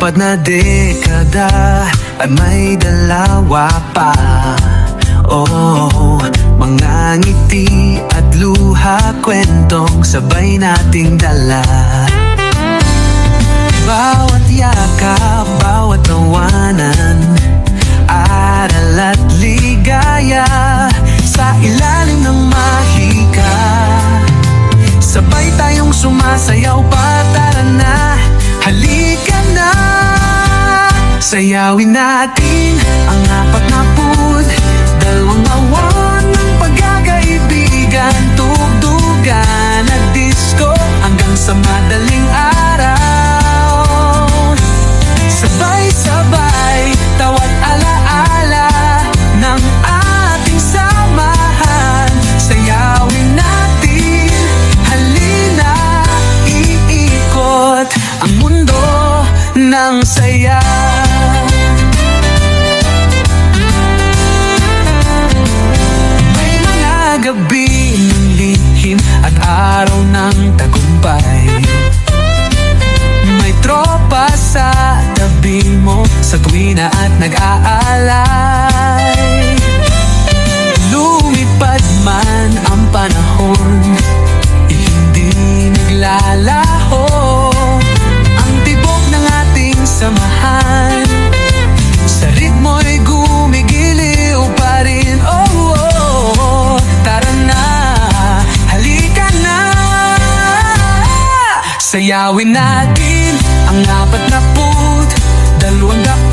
apat na dekada ay may dalawa pa. Oh, mga ngiti at luha, kwentong sabay nating dala. Bawat yakap, bawat tawanan, aral at ligaya, sa ilalim ng mahika. Sabay tayong sumasayaw pa, tara na, halika na. Sayawin natin ang apat na put, dalawang awan ng pagkakaibigan, tugtugan at disco hanggang sa madaling araw. Sabay-sabay, tawa't alaala ng ating samahan. Sayawin natin, halina, iikot ang mundo ng saya. Gabi ng lihim at araw ng tagumpay, may tropa sa tabi mo sa tuwina at nag-aalay. Lumipad man ang panahon, hindi naglalaho ang tibok ng ating samahan. Sa ritmo'y gumigiliw pa rin, oh, oh. Tara na, halika na. Sayawin natin ang apat na put, 200